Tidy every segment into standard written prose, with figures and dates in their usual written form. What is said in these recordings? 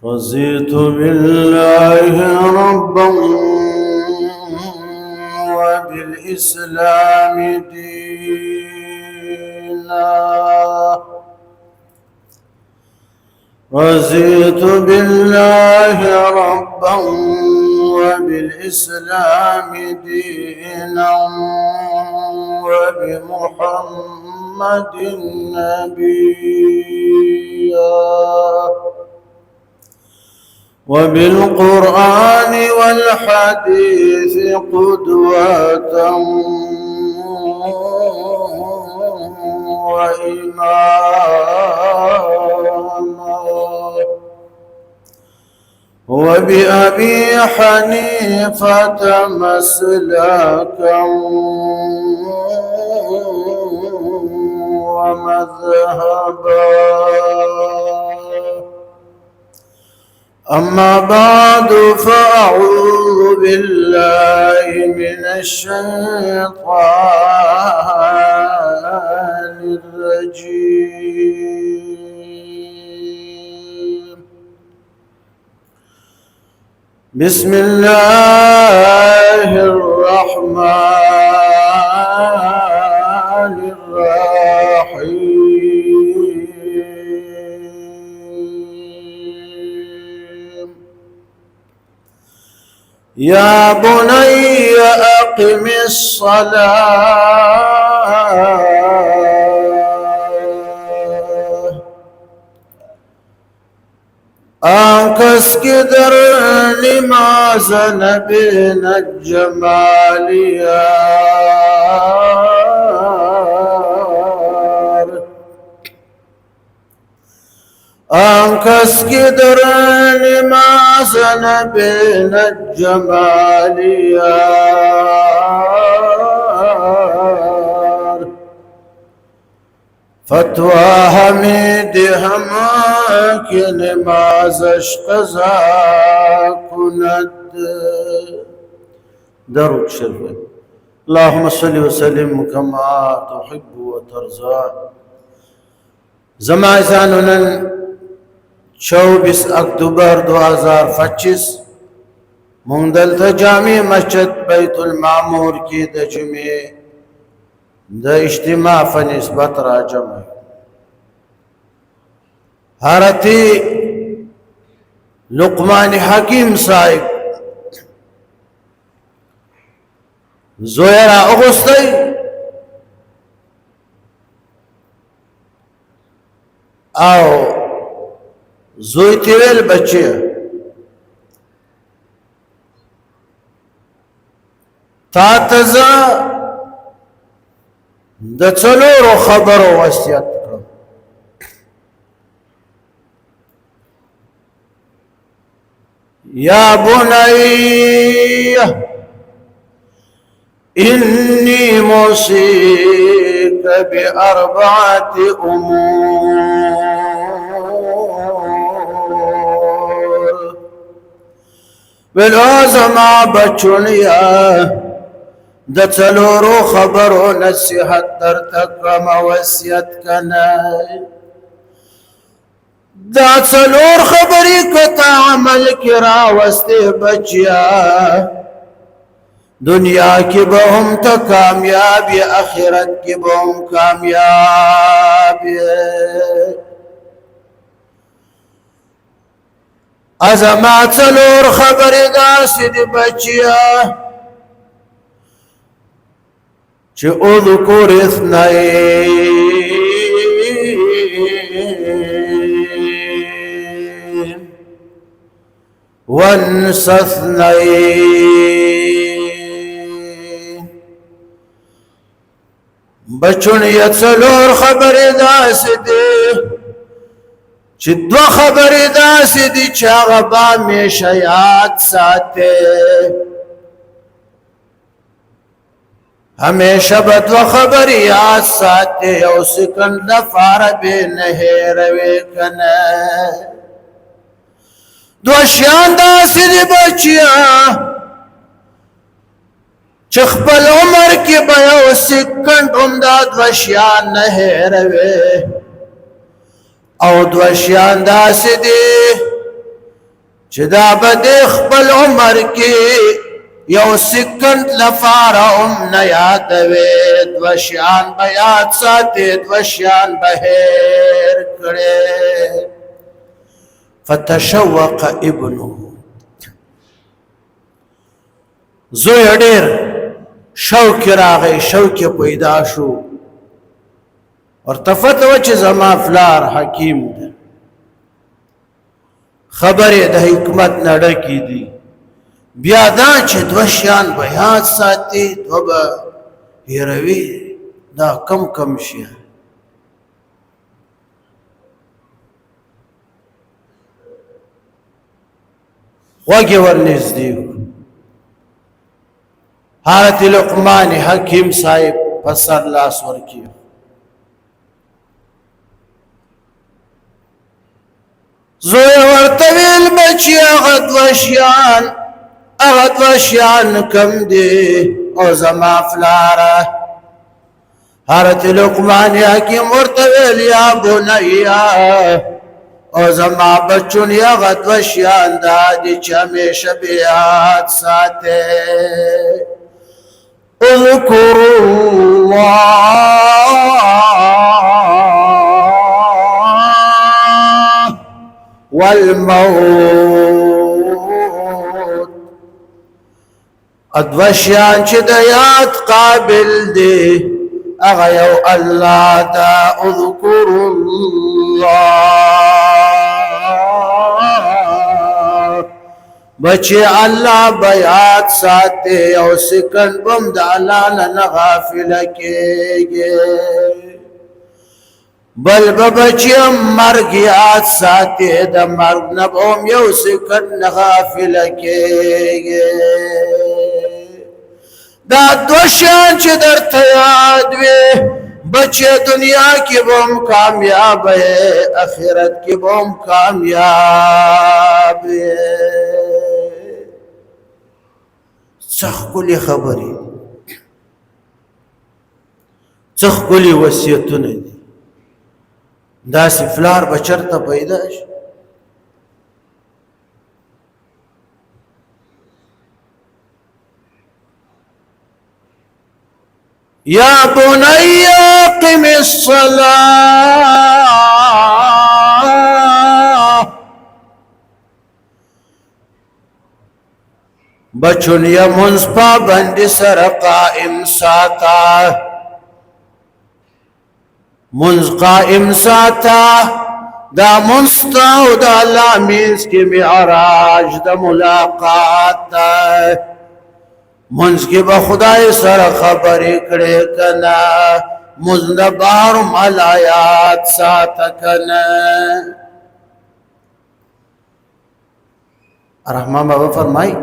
رضيت بالله ربا وبالإسلام دينا. رضيت بالله ربا وبالإسلام دينا وبمحمد نبيا وبالقرآن والحديث قدوة وإماما وبأبي حنيفة مسلكا ومذهبا. أما بعد فأعوذ بالله من الشيطان الرجيم. بسم الله الرحمن الرحيم. يا بني أقم الصلاة آنکس کی در نماز نبین الجمالیار آنکس کی در نماز نبین الجمالیار فتوہ حمید ہم کی نمازش قضا کند. درود شریف. اللهم صل وسلم كما تحب وترضى. زمازانن 24 اکتوبر 2025 مندلتا جامع مسجد بیت المعمور کی د جمعے د اجتماع فنسبت راجم حضرتی لقمان حکیم صاحب زویرا اغسطی او زوی تیویل بچے تاتزا د څلورو خبرو وصیت کړم. یا بني إني موصيك بأربعة أمور. بالعظمى بچونیا د څلورو خبرو نصیحت در تکرم وصیت کنه. دا څلور خبرې کته عمل کې راوستې بچیا دنیا کې به هم ته کامیاب یې آخرت کې به هم کامیاب یې. ازما څلور خبرې داسې دي بچیا چې اذکر اثنین وانس اثنین. بچون یا څلور خبرې داسې دي چې دوه خبرې داسې دي چې هغه به همیشه یاد ساتې. ہمیشہ بدو خبر یاد ساتے او سکن دفار بے نہیروے کنے. دو شیان دا سری بچیا چخپل عمر کی بیو سکن امداد دو شیان نہیروے او دو شیان دا سری چې دا به د خپل عمر کې یو سکند لپاره هم نه یادوي دوه شیان به یاد ساتي دوه شیان به هېر کړي فتشوق ابنه زوی ډېر شوق راغی شوق پیدا شو ورته فتح وه چې زما پلار حکیم دی خبرې د حکمت نه ډکې دي بیا دا چې دوه شیان به یاد ساتي دوه به هېروي دا کم کم شیان غوږ یې ورنږدې کړو حضرت لقمان حکیم صاحب په سر لاس ورکړي زوی ورته ویل بچي هغه دوه شیان کم دي او زما پلاره حضرت لقمان حکیم ورته ویل یا بنیا او زما بچون هغه دوه شیان دا دي چې همیشه به یاد ساتئ اذكروا الله والموت ادوه شیان چې د یاد قابل دی هغه یو الله دا اذكروا الله بچه الله بیات ساته او سکن بم د الله نه غافل کېږي بل بچه مرګ یاد ساته د مرګ نه بم یو سکن نه غافل کېږي دا دو شیان چې درته یاد وي بچه دنیا کی بم کامیاب ہے آخرت کی بم کامیاب ہے څخکلی خبرې څخکلی وصیتونه دي داسې فلار به چېرته پیدا شي یا بنی قم الصلاة بچون یا منز پابند سر قائم ساتا منز قائم ساتا دا منستاو دا اللہ مینس کی معراج دا ملاقات دا منز کی با خدای سر خبری کڑے کنا منز نبار ملایات ساتا کنا رحمان بابا فرمائی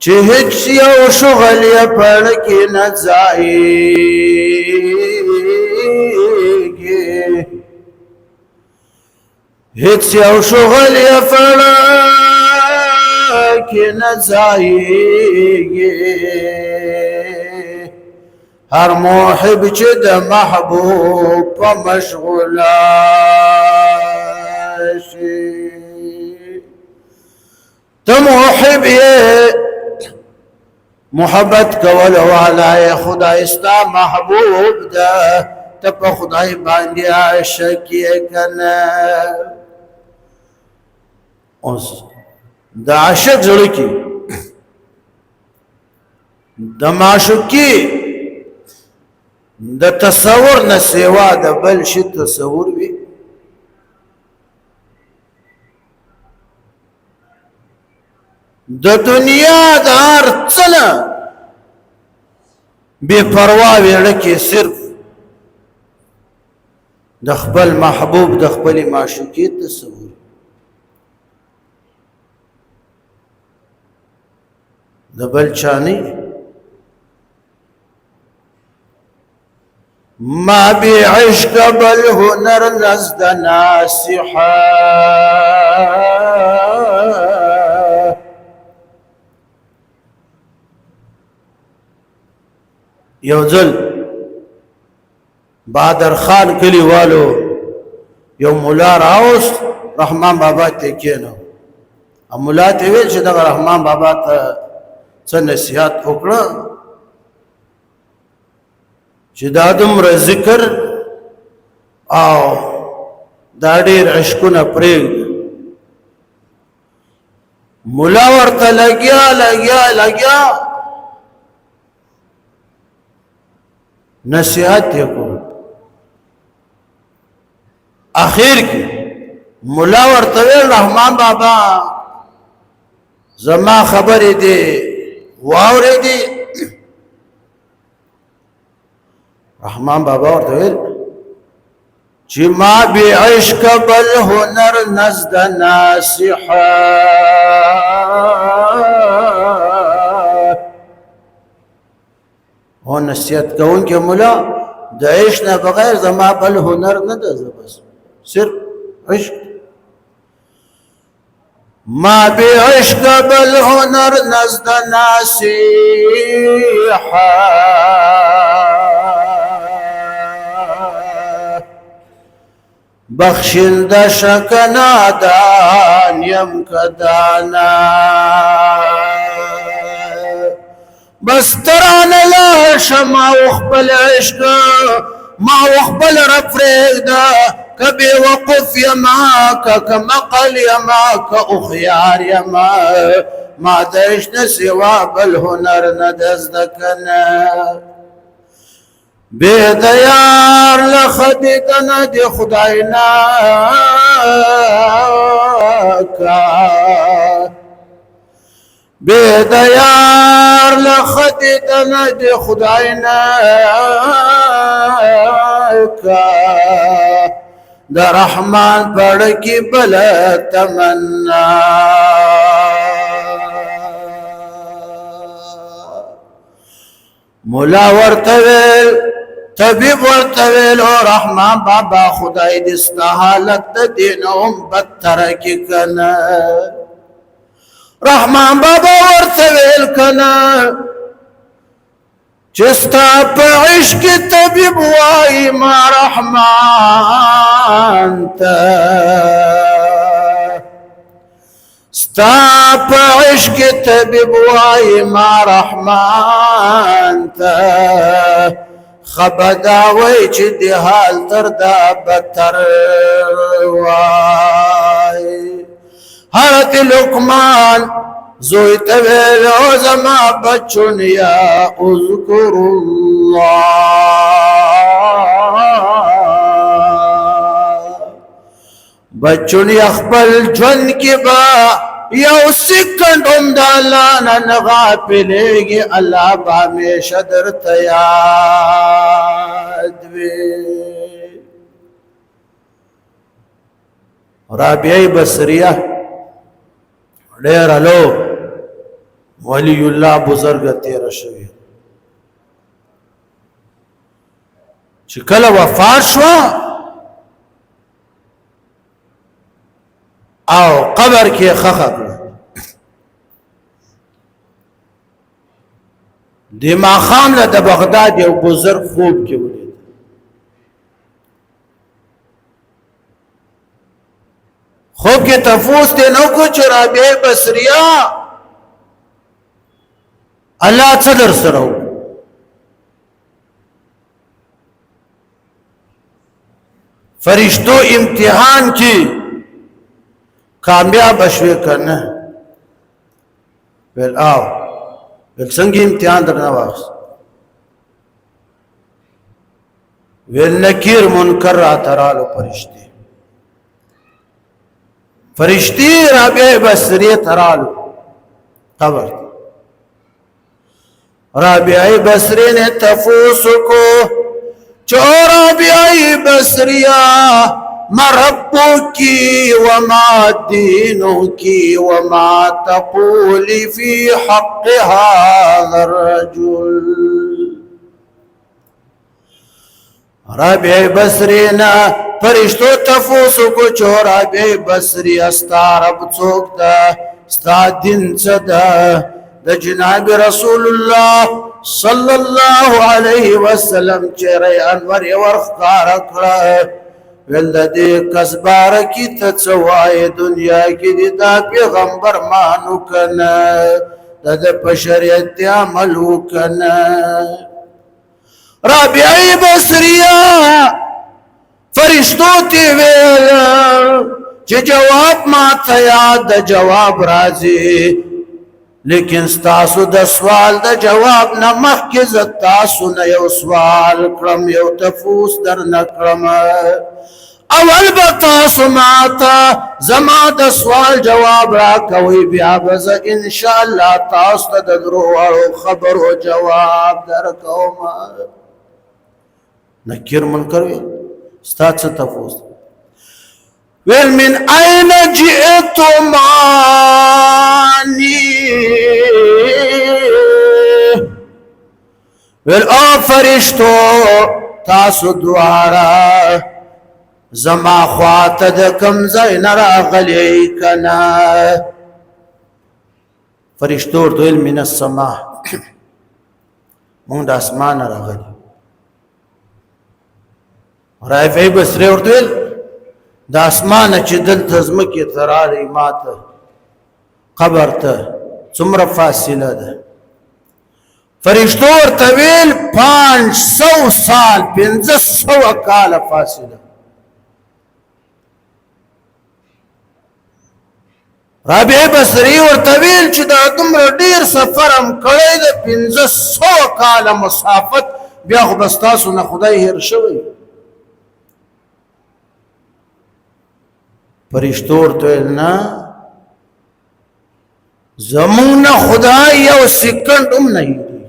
چه هیچ یو شغل یا پڑھ کی نزائیگی هیچ یو شغل یا پڑھ کی نزائیگی ہر محب چد محبوب پا مشغولاشی تو محب یہ محبت کول والای خدای استا محبوب دا تپ خدای باندې عاشق کنا اوس دا عاشق زړه کی د معشوقي د تصور نه سیوا د بل شي تصور وي د دنیا د هر څه نه بې پروا ویړه کې صرف د خپل محبوب د خپلې معشوقې تصور د بل چا نه ما بعشق بل هنر نزد ناصحا یو ځل بادر خان کلیوالو یو مولا راوست رحمان بابا ته کېنو مولا ته ویل چې دغه رحمان بابا ته څه نصیحت وکړه چې دا دومره ذکر او دا ډېر عشقونه پرېږده مولا ورته لګیا نصیحت یې کړ اخر کې مولا ورته ویل رحمان بابا زما خبرې دې واورېدې رحمان بابا ورته ویل چې ما بې عشقه بل هنر نزد نصیحت او نصیحت کوونکی مولا د عشق نه بغیر زما بل هنر نه ده زه بس صرف عشق ما بعشق بل هنر نزد نصیحت بخشنده شک نادان یم کدانا بس ترانه لاشه ما وخبل عشق ما وخبل رفريقدا كبي وقف يما كمقل يما كأخيار يما ما دشنا سوا بالهنر ندزدكنا بيديار لخدتنا دي خداينا بيديار لخدتنا دي خداينا دا رحمان پڑکی بلا تمنا مولا ورتویل طبیب ورتویل او رحمان بابا خدای دستا حالت دینهم بدتر کی کنا رحمان بابا ورتویل کنا چستا پا عشق طبیب وائی ما رحمان تا ستا پا عشق طبیب وائی ما رحمان تا خبداوی چی دی حال تر دا بتر وائی حضرت لقمان زوی تویل او زما بچون یا اذکر اللہ بچون یخبل جون کی با یو سکند امدالانا نغافلېږي اللہ با ہمیشہ در تیاد وی رابعی بصریہ ډېر الو ولی الله بزرګ تیر شوی چې کله وفات شو او قبر کې خخ کړ د ماخام له د بغداد یو بزرګ خوب کې ولید خوب کې تفوس ته نو کو چې رابعه بصریه الله څه در سره فرشتو امتحان کی کامیاب شوي کنه ول آو ول څنګه امتحان درنه واخس ول نکیر منکر اترالو فرشتی رابعه بصریه ترالو قبر رابعه بصری نے تفوس کو چو رابعه بصریہ ما ربکی وما دینکی وما تقولی فی حق هذا الرجل رابعه بصری نے فرشتو تفوسو کو چو رابعه بصری استا رب څوک دا استا دین څه دا د جناب رسول الله صلی الله علیه وسلم چهره انور ورخار کړه ویل د دې کس باره کې ته څه وایې دنیا کې دې دا پیغمبر مانو که نه د ده په شریعت دې عمل وکه نه رابعه بصریه فرشتو تی ویل چې جواب ما ته یاد د جواب راځي لیکن ستاسو د سوال د جواب نه مخکې زه تاسو نه یو سوال کړم یو تفوس درنه کړم اول به تاسو ما ته زما د سوال جواب راکوئ بیا به زه انشاءالله تاسو ته د دروغو خبرو جواب درکوم نکیر منکر وی ستا څه تفوس ویل من این جئتمانی ویل او فرشتو تاسو دوارا زما خواته د کم ځای نه راغلی که نه فرشتو ورته ویل من السما مونږ د اسمانه راغلي رافعه بصري ورته ویل د اسمانه چې دلته ځمکې ته راغلی ما ته قبر ته څومره فاصله ده فرشتو ورته ویل 500 سال 500 کاله فاصله رابعه بصري ورته ویل چې دا دومره ډېر سفر هم کړی د 500 کاله مسافت بیا خو به ستاسو نه خدای هېر شوی فرشتو ورته ویل نه زمونږ نه خدای یو سکند هم نه هېري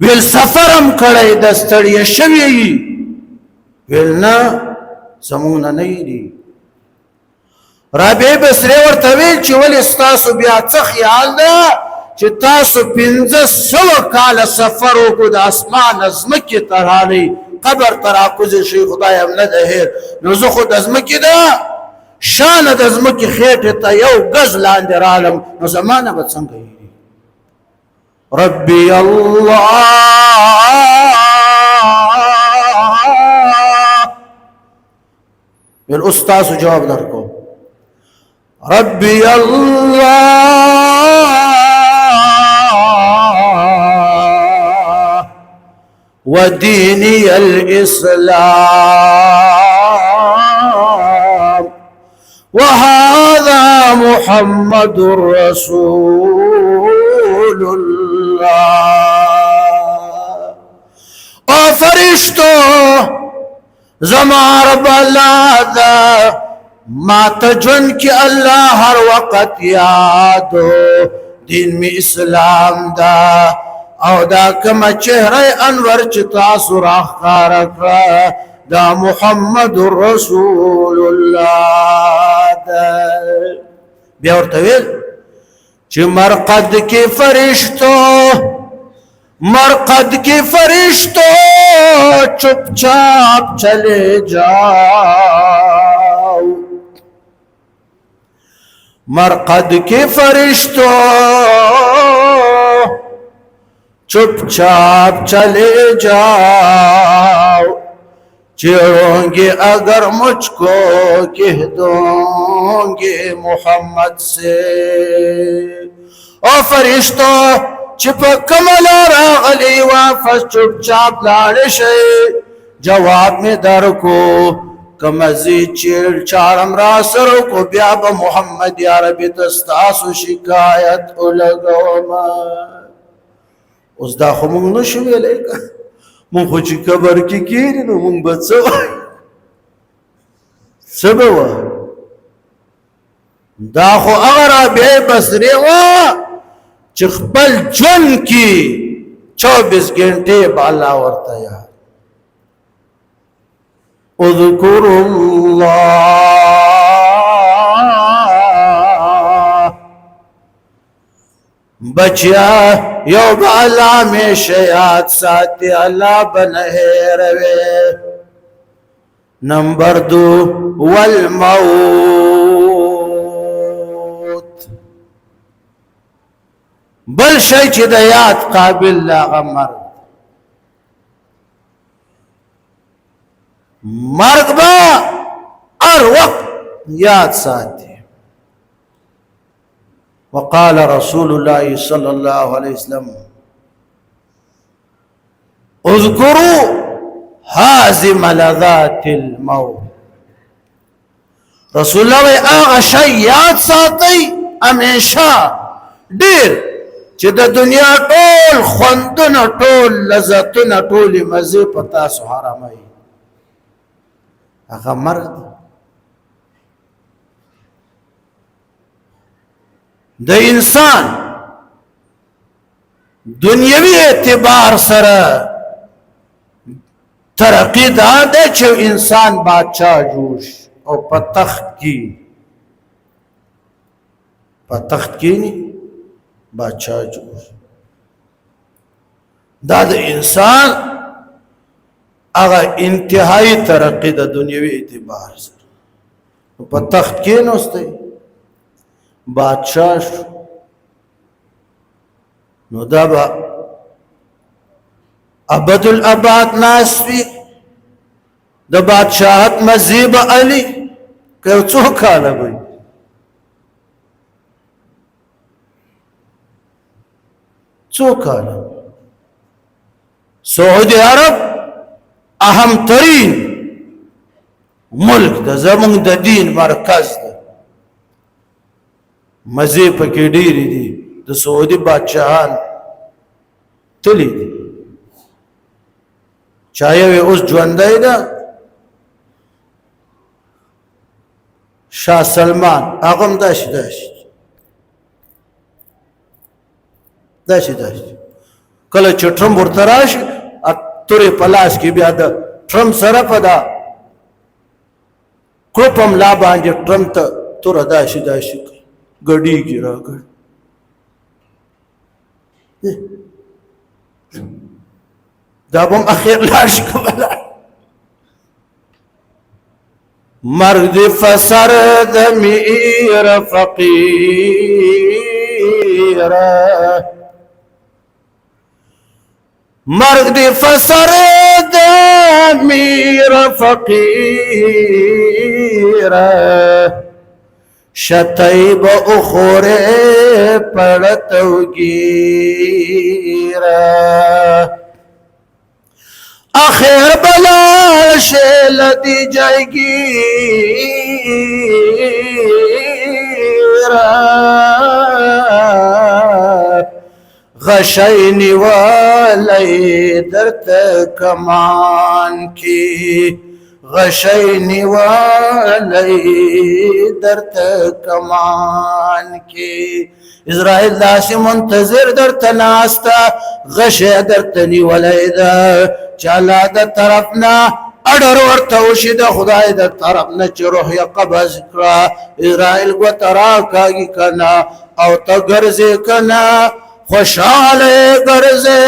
ویل سفر هم کړی د ستړیا شوی ویل نه زمونږ نه نه هېري رابعه بصري ورته ویل چې ولې ستاسو بیا څه خیال ده چې تاسو 500 کاله سفر وکړو د اسمان ځمکې ته راغلی قبر ته راکوزې شي خدای هم نه ده هېر نو زه خو د ځمکې ده شانه د ځمکې خېټې ته یو ګز لاندې رالم نو زما نه به څنګه هېري ربي الله ویل اوس تاسو جواب درکوم ربي الله وديني الإسلام وهذا محمد رسول الله وفرشتو زما رب الله ذا ما تجن کی اللہ ہر وقت یادو دین میں اسلام دا او دا کم چہرہ انور چتا سراخ کارکا دا محمد رسول اللہ دا بیاور طویل چی مرقد کی فرشتو چپ چاپ چلے جاؤ مرقد کے فرشتو چپ چاپ چلے جاؤ چڑوں گے اگر مجھ کو کہہ دوں گے محمد سے او فرشتو چپ کملا راغلی واپس چپ چاپ لاڑشے جواب میں در کو کمزی چیل چارم را سرو کو بیا با محمد یا ربی تستاسو شکایت لگوما اس دا خو مونگ نشوی لیکا مونگ خو چی کبر کی کیری نو مونگ بد سبوا دا خو اگر بے بسری چی خپل جن کی 24 گھنٹے بالا ورطا یا اذکروا اللہ بچیا یو بالا میں شیاد ساتی اللہ بنہے روے نمبر 2 والموت بل شئی چی دیات قابل لاغمر مرګ به هر وخت یاد ساتي. وقال رسول الله صلى الله عليه وسلم اذكروا هازم لذات الموت. رسول الله هغه شی یاد ساتي همیشه ډیر چې د دنیا ټول خوندونه ټول لذتونه ټول مزه په تاسو حراموي. هغه مرګ د انسان دنیوي اعتبار سره ترقی دا ده چې انسان بادشاہ جوړ او په تخت کې ني بادشاہ جوړ. دا د انسان هغه انتهایی ترقی د دنیوي اعتبار سره په تخت کې نوسته بادشاہ شو. نو دا با ابد الاباد ناس وی د بادشاہت مزیب علی که څو کاله وي څو کاله. سعودي عرب اهم ترین ملک د زمونږ د دین مرکز ده. مزه پکې ډېرې دي. د سعودي بادشاہان تللی دي. چا یو اوس ژوندی ده شاه سلمان هغه هم داسې کله چې ټرمپ ورته راشي تورې په لاس کې بیا د ټرمپ سره په دا کړوپ ملا باندې ټرمپ ته توره داسې ګډېږي راګډ دا به هم اخیر لاړ شي کومه مرګ د فسر د میر فقیره مرګ د فسر د میر فقیره شتیب اخوره پڑتوگیره آخر بلا شیلتی جائگیره غشینی والی درت کمان کی غشینی والی درت کمان کی اسرائیل داسی منتظر درت ناستا غشی درت نیولی دا چالا دا طرفنا اڈر ورتوشی دا خدای دا طرفنا چی روح یا قبض کرا اسرائیل گو تراکاگی کنا او تا گرزی کنا خوشحالی گرزی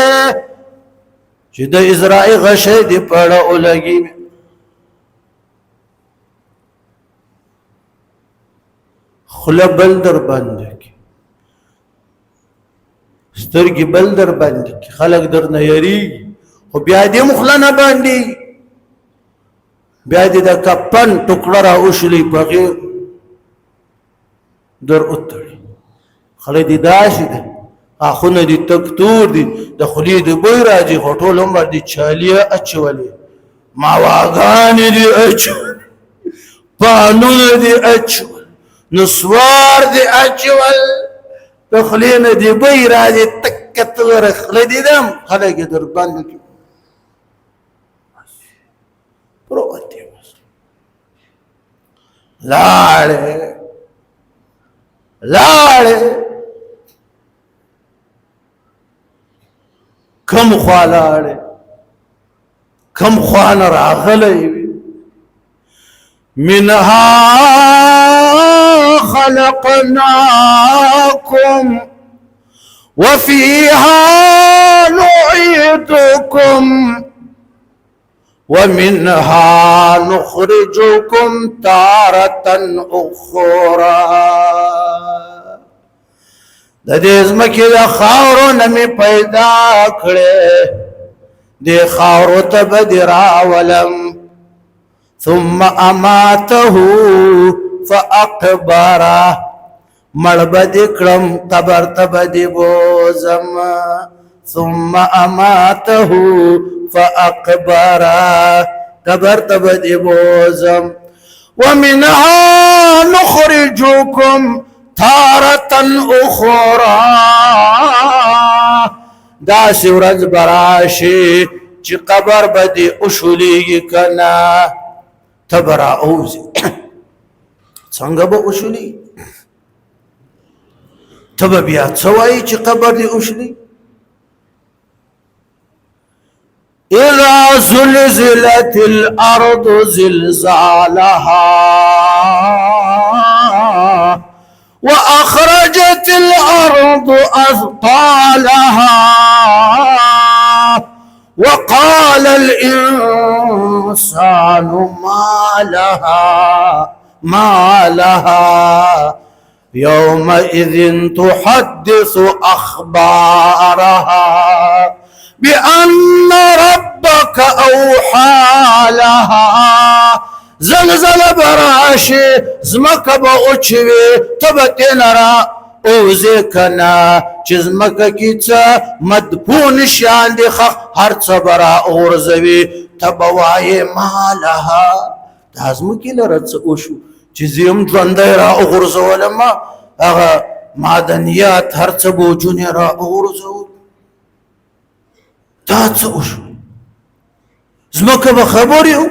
چی دا اسرائیل غشی دی پڑا اولگی خلا بل در بنده کی سترگی بل در بنده کی خلق در نیاری خو بیا دی مخلا نبندی بیا دی دا کپن ٹکڑا را اوشلی بغیر در اتری خلا دی داشی دی آخونه دی تکتور دی دا خلی دی بوی راجی خطول عمر دی چالیه اچوالی ماواغانی دی اچوالی پانون دی اچوالی نسوار دی اچوال تخلین دی بی را دی تکتور خلدی دم خلقی در بند کی پروتی لاڑے کم خوا لاڑے کم خوان راغلی منها خلقناكم وفيها نعيدكم ومنها نخرجكم تارة أخرى د دې ځمکې د خاورو نه مې پیدا کړې دې خاورو ته به دې راولم ثم اماته فاقبره مړبد کړم قبر ته بدی بوزم ثم اماته فاقبره قبر ته بدی بوزم ومنها نخرجكم تارة اخرى دا ورځ براشي چې قبر بدی اصولي کنا تبرا اوزي څنګه به اصولي تب بیا څوای چې قبر دی اصولي اذا زلزلت الارض زلزالها واخرجت الارض اثقالها وقال الانسان ما لها يومئذ تحدث اخبارها بأن ربك أوحى لها زلزل براشي زمك بأوچوي تبتين را اوزي كنا چه زمك كيتا مدفون شان دي خخ هر صبرا اورزوي تبواي ما لها دا زمكي لرد اوشو چه زيم جوانده را اغرزو لما اغا معدنيات هر صبوجوني را اغرزو دا څه وشو زمکه به خبر یو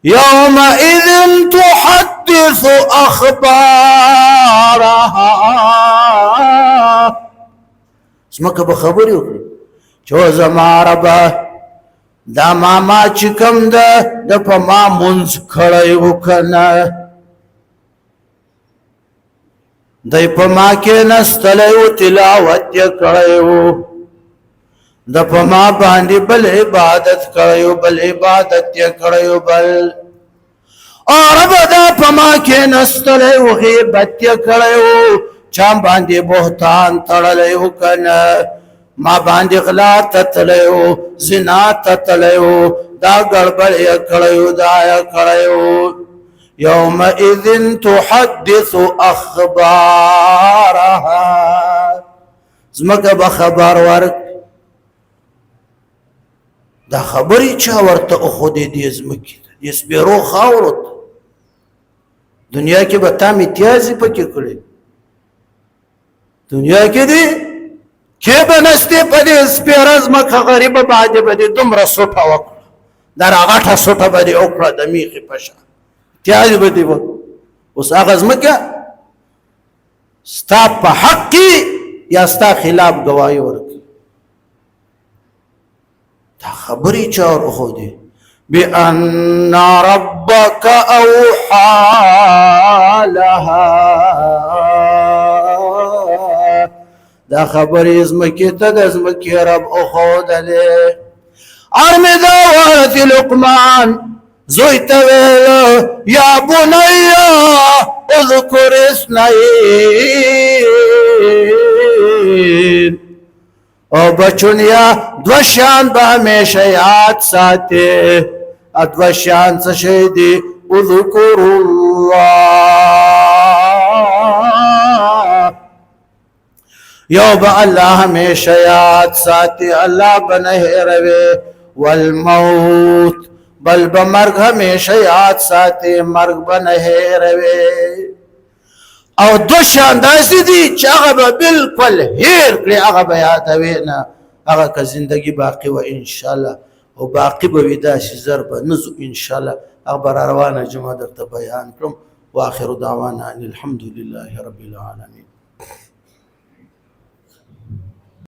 يومئذ تحدث اخبارها زمکه به خبر یو چې زما رب دا ماما چې کوم ده د په ما منځ کړی وکنه دی په ما کې نستلی و تلاوت یې کړی و د پما باندې بل عبادت کړو بل عبادت یې کړو بل اور بدا پما کې نستل او غیبت یې کړو چا باندې بهتان تړلې کنه ما باندې غلا تتلو زنا تتلو دا ګړبړ یې کړو دا یې کړو يومئذ تحدث اخبارها زمکه به خبر ورک دا خبري چا ورته خودي دې زمکې دې سپیرو خاورت دنیا کې به تا امتیازي پکې کړې دنیا کې دې کې به نستې په دې سپیرز مکه غریب باندې به دې دومره سوټه وکړه دا راغټه سوټه به دې وکړه د میخې په شان امتیازي به دې وکړه اوس هغه زمکه ستا په حق کې یا ستا خلاف ګواهي ورکړي تا خبري چار خودي بأن ربك أوحى لها دا خبري اسمكي تد اسمكي رب أخود لي عرمي دوارة لقمان زويت ويلو يا بني اذكر اثنين او بچونیا دوشان با ہمیشہ یاد ساتے ادوشان سشیدی اذکر اللہ یو با اللہ ہمیشہ یاد ساتے اللہ بنہ روے والموت بل بمرگ ہمیشہ یاد ساتے مرگ بنہ روے او دو شاندازی دی چه اغا با بلکل هیر کلی اغا با یادوینا اغا که زندگی باقی و انشاءاللہ و باقی با ویداشی ضرب نزو انشاءاللہ اغا برا روانا جمع در تا بیان کرم و آخر دعوانا ان الحمدللہ رب العالمین